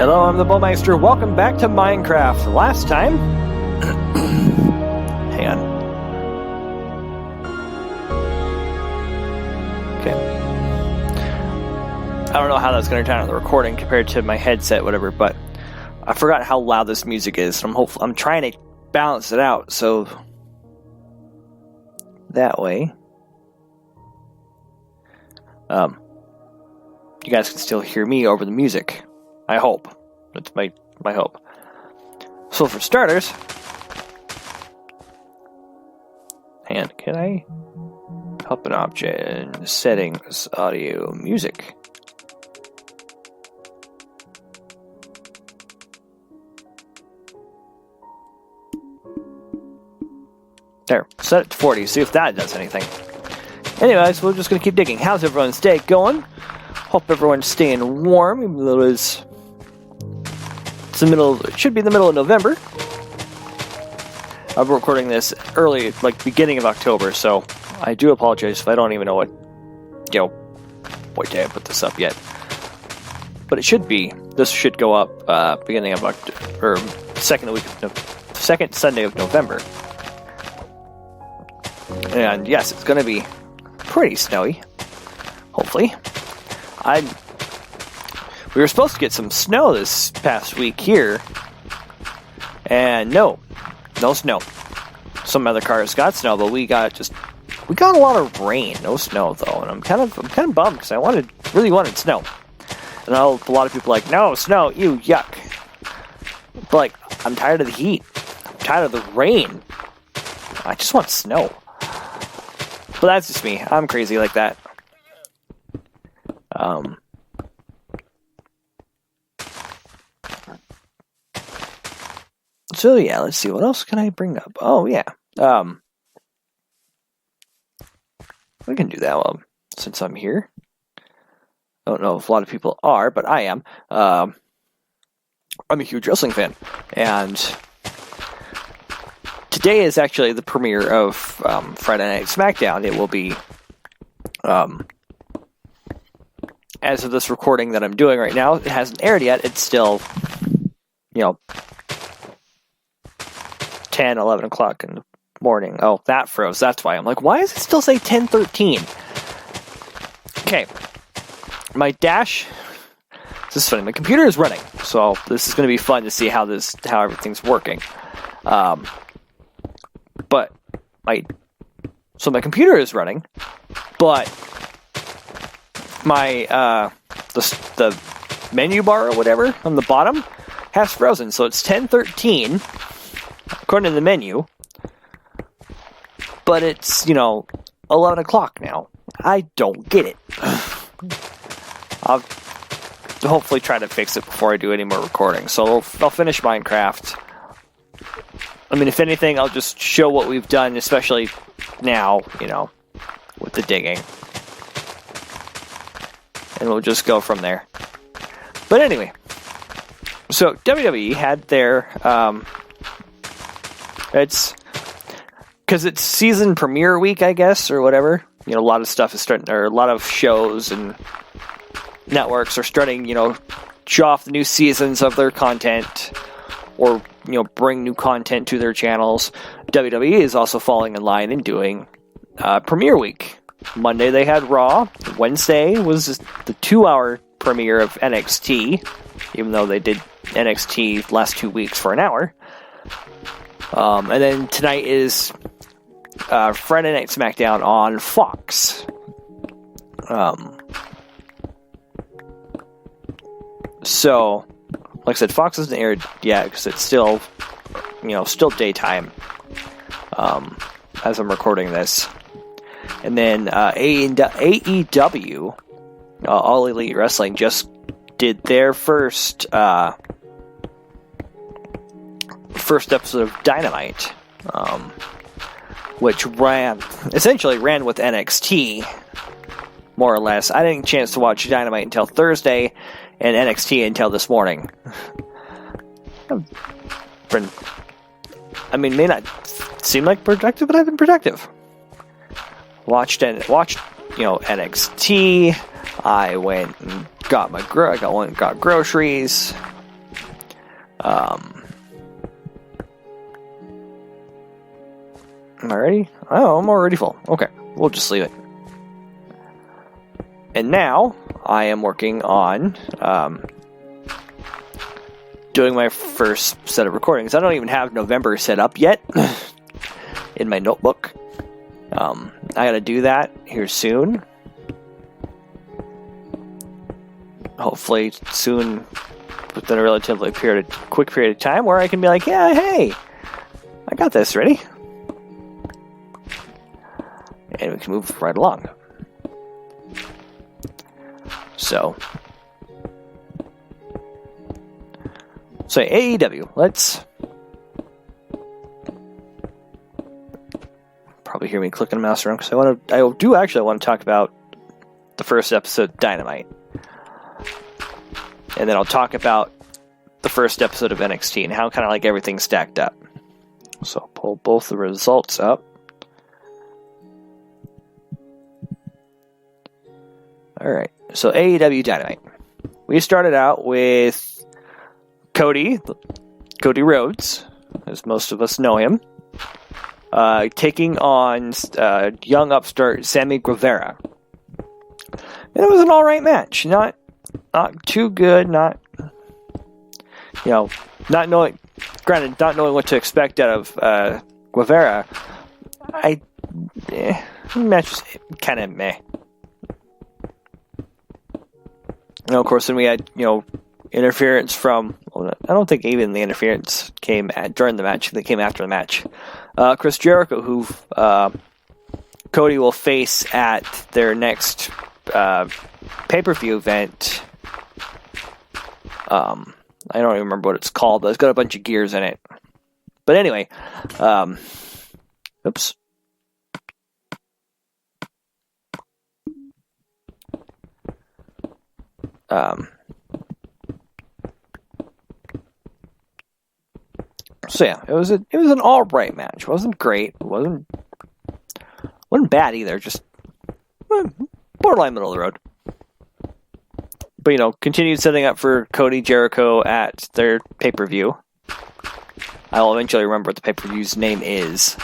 Hello, I'm the Bowmeister. Welcome back to Minecraft. Last time... Hang on. Okay. I don't know how that's going to turn out on the recording compared to my headset, whatever, but I forgot how loud this music is. I'm trying to balance it out, so... That way... you guys can still hear me over the music. I hope. That's my hope. So for starters... And can I help an object? Settings, audio, music. There, set it to 40, see if that does anything. Anyways, we're just going to keep digging. How's everyone's day going? Hope everyone's staying warm, even though it should be the middle of November. I'm recording this early, beginning of October, so I do apologize if I don't even know what day I put this up yet. But this should go up beginning of October, or second Sunday of November. And yes, it's going to be pretty snowy, hopefully. We were supposed to get some snow this past week here, and no snow. Some other cars got snow, but we got a lot of rain, no snow though, and I'm kind of bummed because I really wanted snow. And a lot of people are like, no snow, ew, yuck. But I'm tired of the heat. I'm tired of the rain. I just want snow. But that's just me. I'm crazy like that. So yeah, let's see, what else can I bring up? Oh yeah. We can do that since I'm here. I don't know if a lot of people are, but I am. I'm a huge wrestling fan. And today is actually the premiere of Friday Night SmackDown. It will be, as of this recording that I'm doing right now, it hasn't aired yet. It's still, 10, 11 o'clock in the morning. Oh, that froze. That's why. I'm like, why does it still say 10:13? Okay. My dash... This is funny. My computer is running, so this is going to be fun to see how everything's working. My computer is running, but my the menu bar or whatever on the bottom has frozen, so it's 10:13 according to the menu, but it's 11 o'clock now. I don't get it. I'll hopefully try to fix it before I do any more recording. So I'll finish Minecraft. I mean, if anything, I'll just show what we've done, especially now, with the digging. And we'll just go from there. But anyway, so WWE had their, it's season premiere week, I guess, or whatever. A lot of stuff is starting, or a lot of shows and networks are starting, show off the new seasons of their content, or, bring new content to their channels. WWE is also falling in line and doing premiere week. Monday they had Raw. Wednesday was the 2-hour premiere of NXT, even though they did NXT last 2 weeks for an hour. And then tonight is Friday Night SmackDown on Fox. So, like I said, Fox hasn't aired yet because it's still, still daytime as I'm recording this. And then AEW, All Elite Wrestling, just did their first episode of Dynamite, which essentially ran with NXT, more or less. I didn't get a chance to watch Dynamite until Thursday, and NXT until this morning. May not seem like productive, but I've been productive. Watched NXT. I went and got groceries. Am I ready? Oh, I'm already full. Okay, we'll just leave it. And now I am working on doing my first set of recordings. I don't even have November set up yet in my notebook. I gotta do that here soon. Hopefully soon, within a relatively quick period of time, where I can be like, yeah, hey, I got this ready. And we can move right along. So AEW, let's probably hear me clicking the mouse around because I do actually want to talk about the first episode of Dynamite. And then I'll talk about the first episode of NXT and how kind of like everything stacked up. So I'll pull both the results up. Alright, so AEW Dynamite. We started out with Cody Rhodes, as most of us know him, taking on young upstart Sammy Guevara. And it was an alright match. Not too good, not knowing what to expect out of Guevara. The match was kind of meh. Of course, then we had, interference from... Well, I don't think even the interference came during the match. They came after the match. Chris Jericho, who Cody will face at their next pay-per-view event. I don't even remember what it's called, but it's got a bunch of gears in it. But anyway, oops. So yeah, it was an alright match. It wasn't great. It wasn't bad either. Just borderline middle of the road. But continued setting up for Cody Jericho at their pay-per-view. I'll eventually remember what the pay-per-view's name is.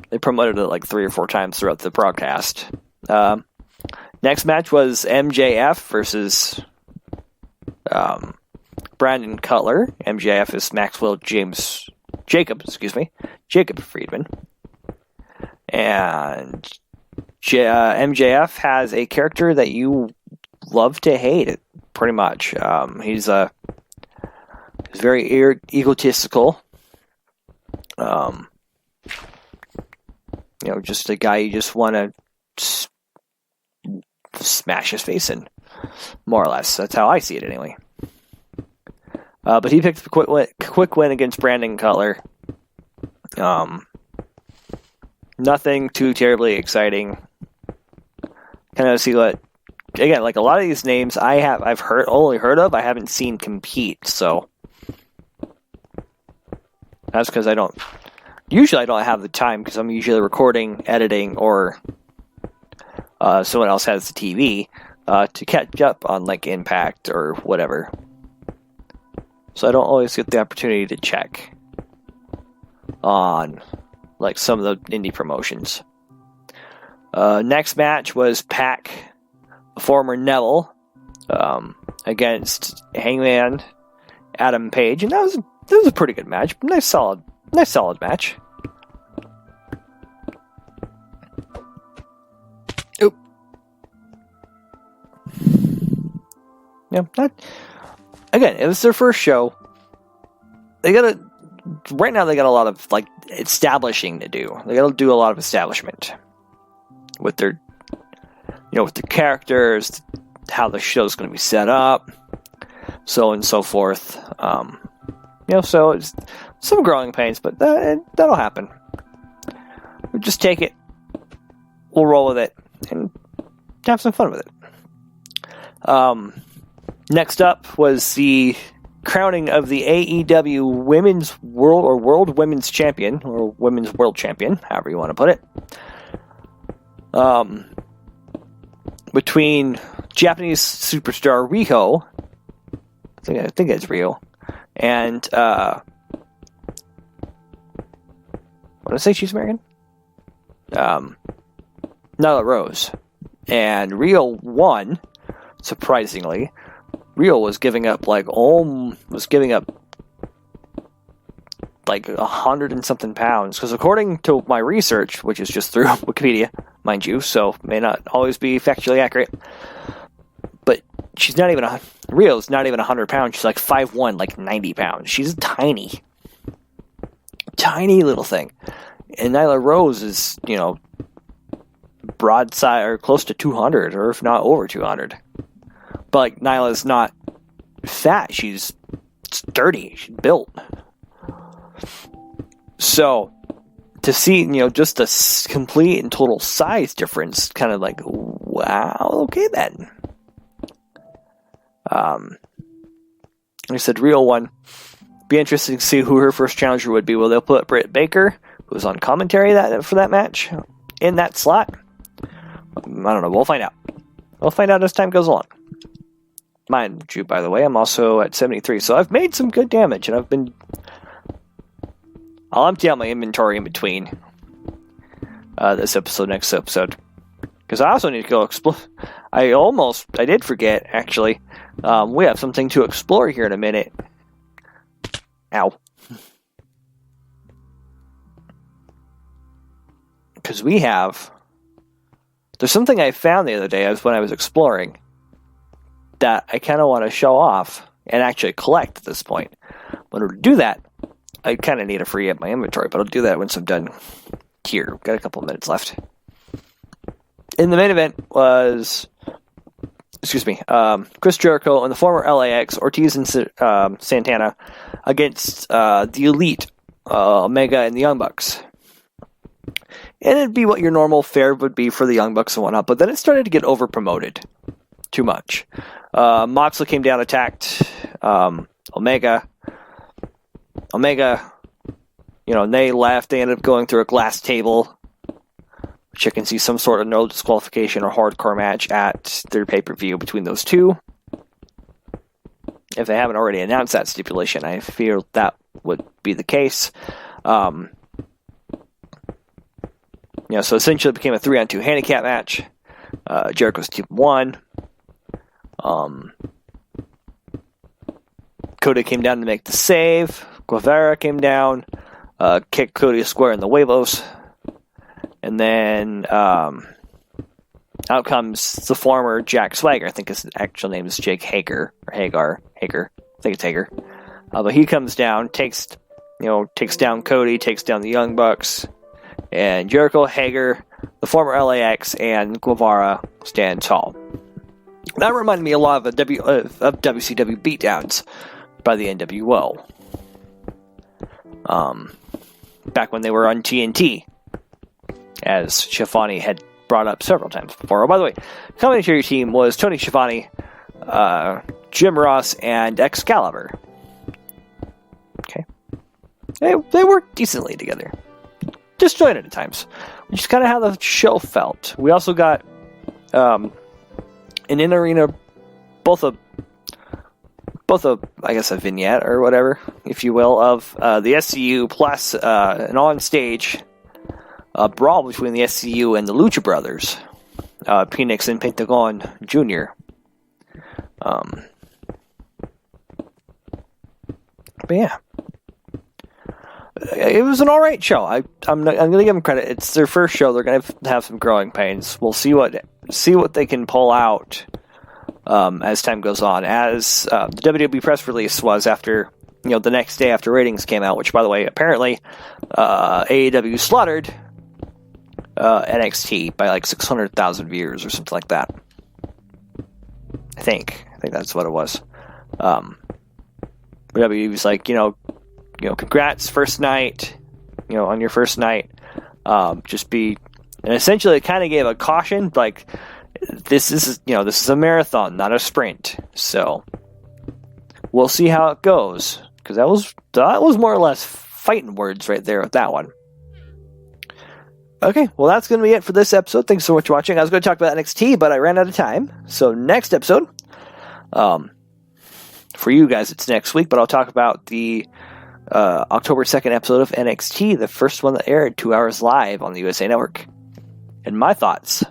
They promoted it like 3 or 4 times throughout the broadcast. Next match was MJF versus Brandon Cutler. MJF is Maxwell Jacob Friedman. And MJF has a character that you love to hate, pretty much. He's very egotistical. Just a guy you just want to smash his face in, more or less. That's how I see it, anyway. But he picked a quick win against Brandon Cutler. Nothing too terribly exciting. Kind of see what, again, like a lot of these names I've only heard of. I haven't seen compete, so that's because I don't have the time because I'm usually recording, editing, or someone else has the TV to catch up on like Impact or whatever. So I don't always get the opportunity to check on like some of the indie promotions. Next match was Pac, former Neville, against Hangman Adam Page, and that was a pretty good match. Nice solid match. Oop. Yeah, again, it was their first show. Right now they got a lot of like establishing to do. They got to do a lot of establishment with their, with the characters, how the show's going to be set up, so on and so forth. So it's some growing pains, but that'll happen. We'll just take it. We'll roll with it and have some fun with it. Next up was the crowning of the AEW Women's World Women's Champion, or Women's World Champion, however you want to put it. Between Japanese superstar Riho I think it's Rio. And, what did I say she's American? Nyla Rose. And Rio won, surprisingly. Rio was giving up like 100 and something pounds, because according to my research, which is just through Wikipedia, mind you, so may not always be factually accurate, but Rio's not even 100 pounds. She's like 5'1", like 90 pounds. She's tiny little thing. And Nyla Rose is, broadside or close to 200, or if not over 200. But like, Nyla's not fat. She's sturdy. She's built. So, to see, just the complete and total size difference, kind of like, wow, okay then. Like I said, Rio won. Be interesting to see who her first challenger would be. Will they put Britt Baker, who was on commentary for that match, in that slot? I don't know. We'll find out. We'll find out as time goes along. Mind you, by the way, I'm also at 73, so I've made some good damage, and I'll empty out my inventory in between this episode, next episode. Because I also need to go explore. I did forget, actually. We have something to explore here in a minute. Ow. Because there's something I found the other day when I was exploring that I kind of want to show off and actually collect at this point. But in order to do that, I kind of need to free up my inventory, but I'll do that once I'm done here. We've got a couple of minutes left. In the main event was, Chris Jericho and the former LAX, Ortiz and Santana, against the Elite, Omega and the Young Bucks. And it'd be what your normal fare would be for the Young Bucks and whatnot, but then it started to get over-promoted. Too much. Moxley came down, attacked Omega. Omega, they left. They ended up going through a glass table, which I can see some sort of no disqualification or hardcore match at their pay-per-view between those two. If they haven't already announced that stipulation, I feel that would be the case. So essentially it became a 3-on-2 handicap match. Jericho's team won. Cody came down to make the save. Guevara came down, kicked Cody square in the huevos. And then out comes the former Jack Swagger. I think his actual name is Jake Hager. Or Hagar. Hager. I think it's Hager. But he comes down, takes down Cody, takes down the Young Bucks. And Jericho, Hager, the former LAX, and Guevara stand tall. That reminded me a lot of WCW beatdowns by the NWO. Back when they were on TNT, as Schiavone had brought up several times before. Oh, by the way, commentary team was Tony Schiavone, Jim Ross, and Excalibur. Okay. They worked decently together. Disjointed at times, which is kind of how the show felt. We also got an in-arena, both a I guess a vignette or whatever, if you will, of the SCU plus an on-stage brawl between the SCU and the Lucha Brothers, Phoenix and Pentagon Jr. But yeah. It was an alright show. I'm going to give them credit. It's their first show. They're going to have some growing pains. We'll see what they can pull out as time goes on. As the WWE press release was after, the next day after ratings came out, which, by the way, apparently AEW slaughtered NXT by like 600,000 viewers or something like that. I think that's what it was. WWE was like, congrats, first night, on your first night. And essentially it kind of gave a caution, like, this is a marathon, not a sprint. So we'll see how it goes, because that was more or less fighting words right there with that one. Okay, well, that's going to be it for this episode. Thanks so much for watching. I was going to talk about NXT, but I ran out of time. So next episode, For you guys, it's next week, but I'll talk about the October 2nd episode of NXT, the first one that aired 2 hours live on the USA Network, and my thoughts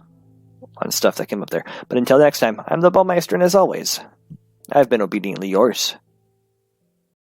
on stuff that came up there. But until next time, I'm the Ballmeister, and as always, I've been obediently yours.